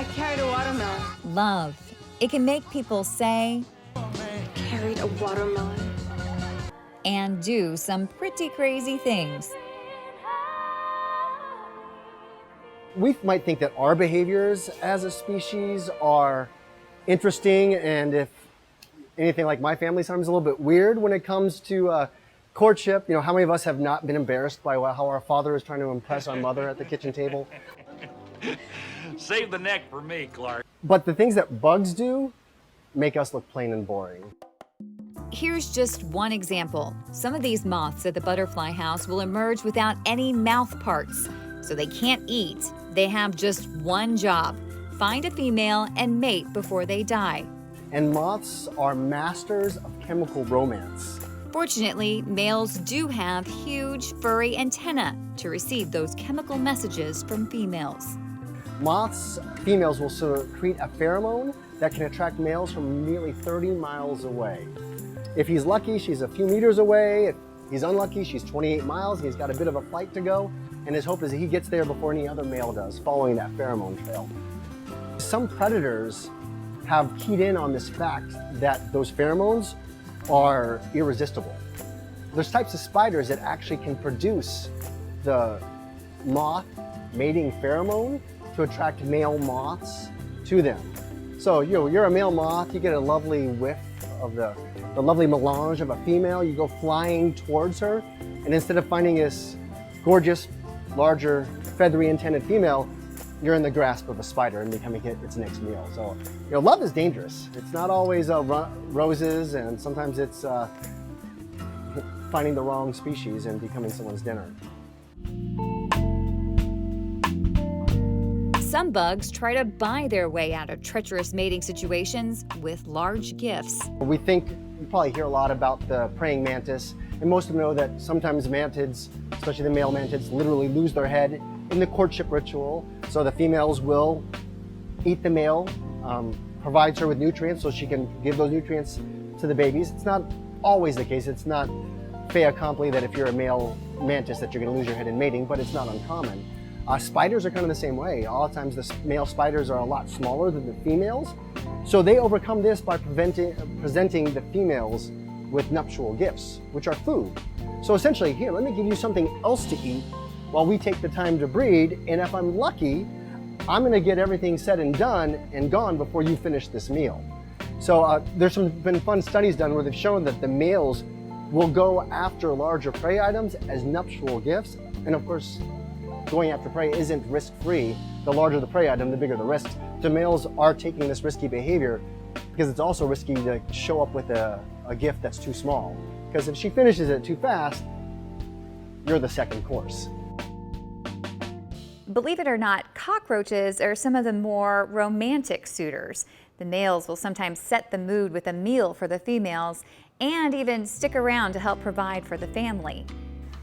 I carried a watermelon. Love. It can make people say Carried a watermelon. and do some pretty crazy things. We might think that our behaviors as a species are interesting, and if anything like my family, sometimes a little bit weird when it comes to courtship. You know, how many of us have not been embarrassed by how our father is trying to impress our mother at the kitchen table? Save the neck for me, Clark. But the things that bugs do make us look plain and boring. Here's just one example. Some of these moths at the butterfly house will emerge without any mouth parts, so they can't eat. They have just one job: find a female and mate before they die. And moths are masters of chemical romance. Fortunately, males do have huge furry antennae to receive those chemical messages from females. Moths, females will secrete a pheromone that can attract males from nearly 30 miles away. If he's lucky, she's a few meters away. If he's unlucky, she's 28 miles. He's got a bit of a flight to go, and his hope is that he gets there before any other male does, following that pheromone trail. Some predators have keyed in on this fact that those pheromones are irresistible. There's types of spiders that actually can produce the moth mating pheromone to attract male moths to them. So you're a male moth, you get a lovely whiff of the lovely melange of a female, you go flying towards her, and instead of finding this gorgeous, larger, feathery antennaed female, you're in the grasp of a spider and becoming its next meal. So, love is dangerous. It's not always roses, and sometimes it's finding the wrong species and becoming someone's dinner. Some bugs try to buy their way out of treacherous mating situations with large gifts. We probably hear a lot about the praying mantis, and most of them know that sometimes mantids, especially the male mantids, literally lose their head in the courtship ritual. So the females will eat the male, provides her with nutrients so she can give those nutrients to the babies. It's not always the case. It's not fait accompli that if you're a male mantis that you're going to lose your head in mating, but it's not uncommon. Spiders are kind of the same way. A lot of times the male spiders are a lot smaller than the females, so they overcome this by presenting the females with nuptial gifts, which are food. So essentially, here, let me give you something else to eat while we take the time to breed, and if I'm lucky, I'm going to get everything said and done and gone before you finish this meal. So there's been fun studies done where they've shown that the males will go after larger prey items as nuptial gifts, and of course, going after prey isn't risk-free. The larger the prey item, the bigger the risk. So males are taking this risky behavior because it's also risky to show up with a gift that's too small. Because if she finishes it too fast, you're the second course. Believe it or not, cockroaches are some of the more romantic suitors. The males will sometimes set the mood with a meal for the females and even stick around to help provide for the family.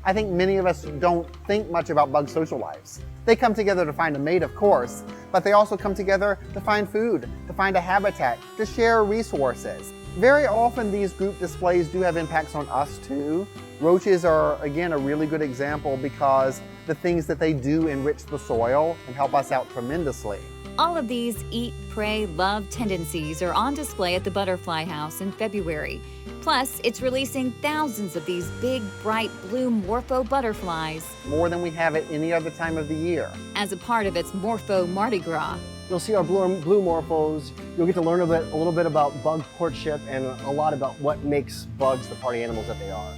I think many of us don't think much about bug social lives. They come together to find a mate, of course, but they also come together to find food, to find a habitat, to share resources. Very often these group displays do have impacts on us too. Roaches are, again, a really good example because the things that they do enrich the soil and help us out tremendously. All of these eat, pray, love tendencies are on display at the Butterfly House in February. Plus, it's releasing thousands of these big, bright blue morpho butterflies. More than we have at any other time of the year. As a part of its Morpho Mardi Gras. You'll see our blue morphos. You'll get to learn a little bit about bug courtship and a lot about what makes bugs the party animals that they are.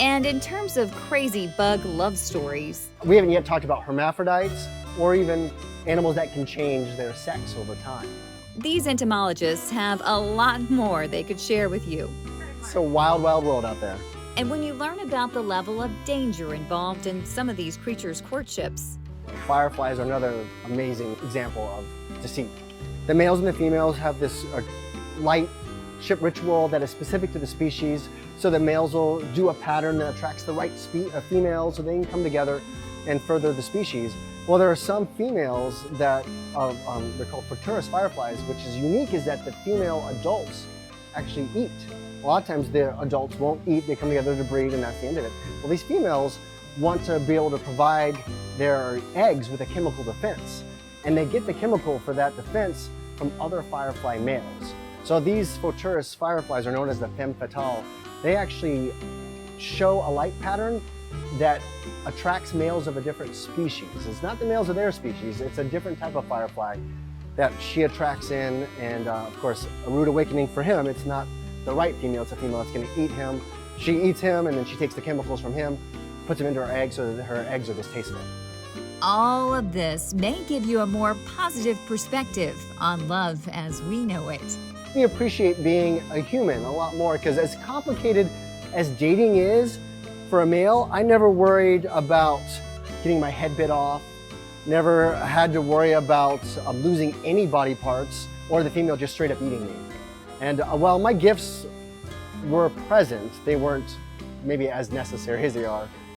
And in terms of crazy bug love stories, we haven't yet talked about hermaphrodites or even animals that can change their sex over time. These entomologists have a lot more they could share with you. It's a wild, wild world out there. And when you learn about the level of danger involved in some of these creatures' courtships. Fireflies are another amazing example of deceit. The males and the females have this light ship ritual that is specific to the species, so the males will do a pattern that attracts the right females so they can come together and further the species. Well, there are some females that they're called Futurus fireflies, which is unique is that the female adults actually eat. A lot of times the adults won't eat, they come together to breed and that's the end of it. Well, these females want to be able to provide their eggs with a chemical defense. and they get the chemical for that defense from other firefly males. So these Photurus fireflies are known as the femme fatale. They actually show a light pattern that attracts males of a different species. It's not the males of their species, it's a different type of firefly that she attracts in, and of course, a rude awakening for him. It's not the right female, it's a female that's gonna eat him. She eats him, and then she takes the chemicals from him, puts them into her eggs so that her eggs are distasteful. All of this may give you a more positive perspective on love as we know it. We appreciate being a human a lot more, because as complicated as dating is for a male, I never worried about getting my head bit off, never had to worry about losing any body parts, or the female just straight up eating me. And while my gifts were present, they weren't maybe as necessary as they are